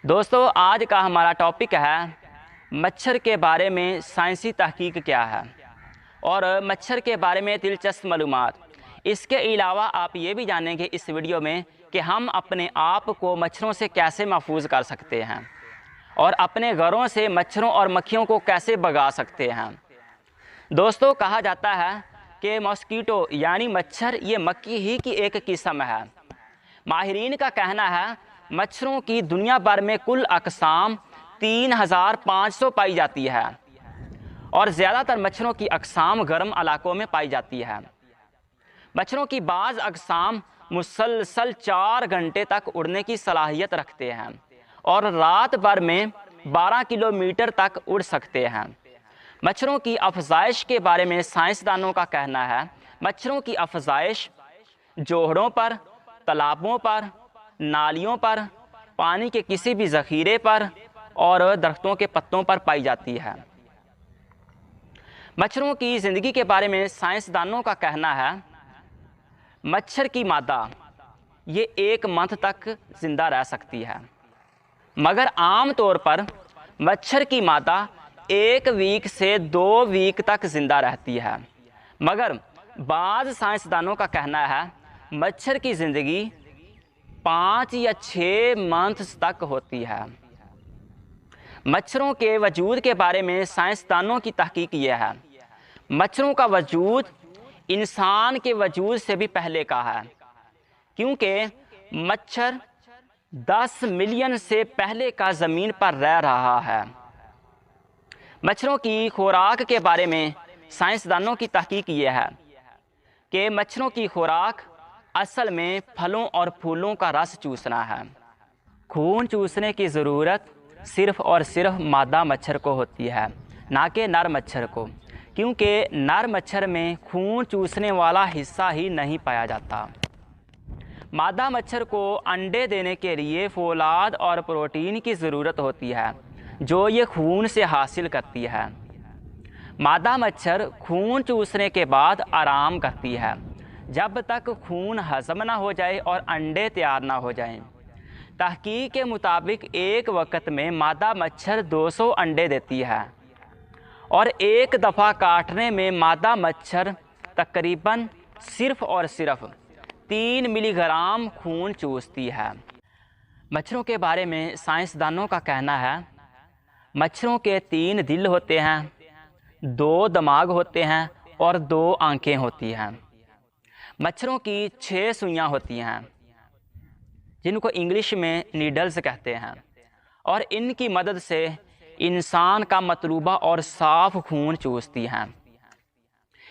दोस्तों, आज का हमारा टॉपिक है मच्छर के बारे में साइंसी तहकीक क्या है और मच्छर के बारे में दिलचस्प मालूमात। इसके अलावा आप ये भी जानेंगे इस वीडियो में कि हम अपने आप को मच्छरों से कैसे महफूज कर सकते हैं और अपने घरों से मच्छरों और मक्खियों को कैसे भगा सकते हैं। दोस्तों, कहा जाता है कि मॉस्कीटो यानी मच्छर ये मक्खी ही की एक किस्म है। माहिरीन का कहना है मच्छरों की दुनिया भर में कुल अक़साम 3500 पाई जाती है और ज़्यादातर मच्छरों की अक़साम गर्म इलाकों में पाई जाती है। मच्छरों की बाज़ अक़साम मुसलसल 4 घंटे तक उड़ने की सलाहियत रखते हैं और रात भर में 12 किलोमीटर तक उड़ सकते हैं। मच्छरों की अफजाइश के बारे में साइंसदानों का कहना है मच्छरों की अफजाइश जोहड़ों पर, तालाबों पर, नालियों पर, पानी के किसी भी ज़ख़ीरे पर और दरख्तों के पत्तों पर पाई जाती है। मच्छरों की ज़िंदगी के बारे में साइंसदानों का कहना है मच्छर की मादा ये 1 मंथ तक ज़िंदा रह सकती है, मगर आम तौर पर मच्छर की मादा 1 वीक से 2 वीक तक ज़िंदा रहती है। मगर बाज़ साइंसदानों का कहना है मच्छर की ज़िंदगी 5 या 6 मंथ्स तक होती है। मच्छरों के वजूद के बारे में साइंसदानों की तहकीक यह है मच्छरों का वजूद इंसान के वजूद से भी पहले का है, क्योंकि मच्छर 10 मिलियन से पहले का ज़मीन पर रह रहा है। मच्छरों की खुराक के बारे में साइंसदानों की तहकीक यह है कि मच्छरों की खुराक असल में फलों और फूलों का रस चूसना है। खून चूसने की ज़रूरत सिर्फ़ और सिर्फ मादा मच्छर को होती है, ना कि नर मच्छर को, क्योंकि नर मच्छर में खून चूसने वाला हिस्सा ही नहीं पाया जाता। मादा मच्छर को अंडे देने के लिए फौलाद और प्रोटीन की ज़रूरत होती है, जो ये खून से हासिल करती है। मादा मच्छर खून चूसने के बाद आराम करती है जब तक खून हज़म ना हो जाए और अंडे तैयार ना हो जाएं। तहकीक के मुताबिक एक वक्त में मादा मच्छर 200 अंडे देती है और एक दफ़ा काटने में मादा मच्छर तकरीबन सिर्फ़ और सिर्फ 3 मिलीग्राम खून चूसती है। मच्छरों के बारे में साइंसदानों का कहना है मच्छरों के 3 दिल होते हैं, 2 दिमाग होते हैं और 2 आँखें होती हैं। मच्छरों की 6 सुइयाँ होती हैं जिनको इंग्लिश में नीडल्स कहते हैं और इनकी मदद से इंसान का मतलूबा और साफ़ खून चूसती हैं।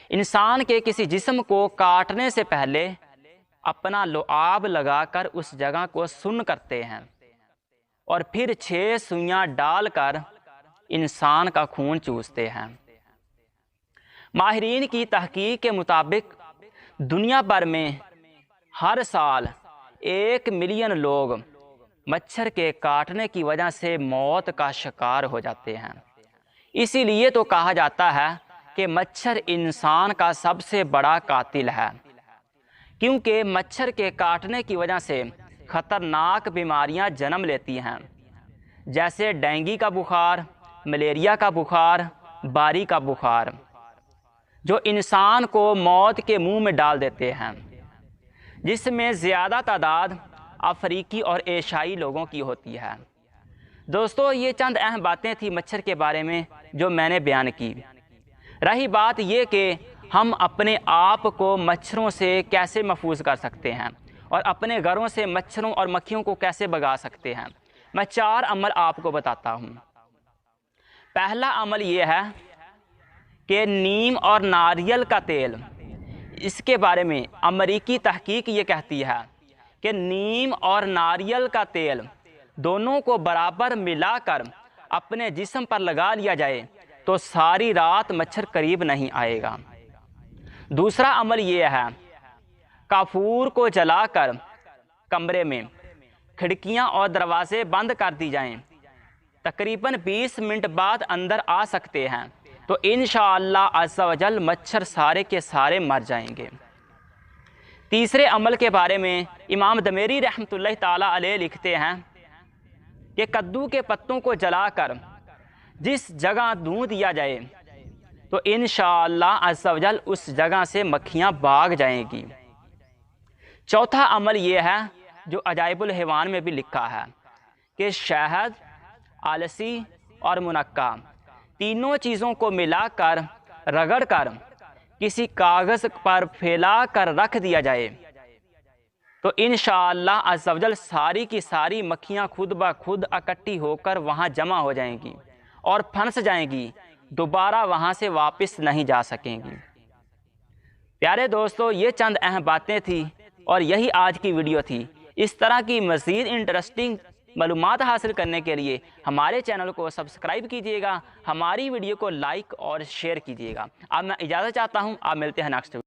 इंसान के किसी जिस्म को काटने से पहले अपना लुआब लगाकर उस जगह को सुन्न करते हैं और फिर 6 सुइयाँ डालकर इंसान का खून चूसते हैं। माहिरीन की तहकीक के मुताबिक दुनिया भर में हर साल 1 मिलियन लोग मच्छर के काटने की वजह से मौत का शिकार हो जाते हैं। इसीलिए तो कहा जाता है कि मच्छर इंसान का सबसे बड़ा कातिल है, क्योंकि मच्छर के काटने की वजह से ख़तरनाक बीमारियां जन्म लेती हैं, जैसे डेंगू का बुखार, मलेरिया का बुखार, बारी का बुखार, जो इंसान को मौत के मुंह में डाल देते हैं, जिसमें ज़्यादा तादाद अफ्रीकी और एशियाई लोगों की होती है। दोस्तों, ये चंद अहम बातें थी मच्छर के बारे में जो मैंने बयान की। रही बात ये कि हम अपने आप को मच्छरों से कैसे महफूज कर सकते हैं और अपने घरों से मच्छरों और मक्खियों को कैसे भगा सकते हैं, मैं 4 अमल आपको बताता हूँ। पहला अमल ये है कि नीम और नारियल का तेल, इसके बारे में अमरीकी तहकीक ये कहती है कि नीम और नारियल का तेल दोनों को बराबर मिलाकर अपने जिस्म पर लगा लिया जाए तो सारी रात मच्छर करीब नहीं आएगा। दूसरा अमल ये है काफूर को जलाकर कमरे में खिड़कियां और दरवाजे बंद कर दी जाएं। तकरीबन 20 मिनट बाद अंदर आ सकते हैं तो इंशाअल्लाह अज़्ज़ा वजल मच्छर सारे के सारे मर जाएंगे। तीसरे अमल के बारे में इमाम दमेरी रहमतुल्लाह ताला अलैह लिखते हैं कि कद्दू के पत्तों को जलाकर जिस जगह धुआं दिया जाए तो इंशाअल्लाह अज़्ज़ व जल उस जगह से मक्खियाँ भाग जाएंगी। चौथा अमल ये है जो अजाइबुल हैवान में भी लिखा है कि शहद, अलसी और मुनक्का तीनों चीज़ों को मिलाकर रगड़कर किसी कागज़ पर फैला कर रख दिया जाए तो इंशाअल्लाह अज़्ज़ व जल सारी की सारी मक्खियाँ खुद ब खुद इकट्ठी होकर वहाँ जमा हो जाएंगी और फंस जाएंगी, दोबारा वहाँ से वापस नहीं जा सकेंगी। प्यारे दोस्तों, ये चंद अहम बातें थी और यही आज की वीडियो थी। इस तरह की मज़ीद इंटरेस्टिंग मालूमात हासिल करने के लिए हमारे चैनल को सब्सक्राइब कीजिएगा, हमारी वीडियो को लाइक और शेयर कीजिएगा। अब मैं इजाज़त चाहता हूँ, आप मिलते हैं नेक्स्ट